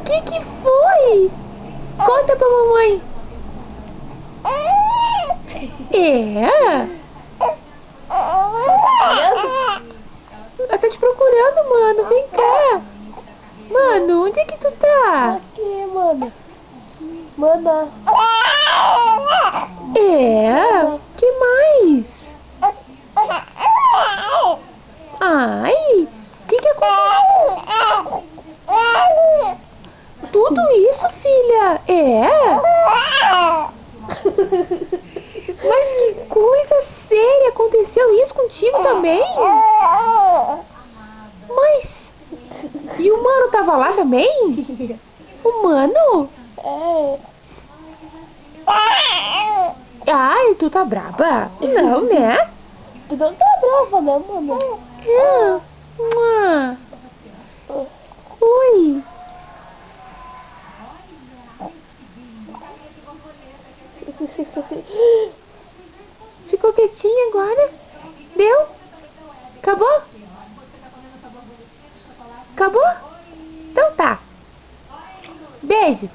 Que foi? Conta pra mamãe. É? Ela tá te procurando, mano. Vem cá. Mano, onde é que tu tá? Aqui, mano. Mana. É? Que mais? Ai, o que aconteceu? Tudo isso, filha? É? Mas que coisa séria, aconteceu isso contigo também? Mas, e o mano tava lá também? O mano? É. Ai, tu tá braba? Não, né? Tu não tá brava, né, mano? É. Mua. Oi. Ficou quietinha agora? Deu? Acabou? Acabou? Então tá. Beijo.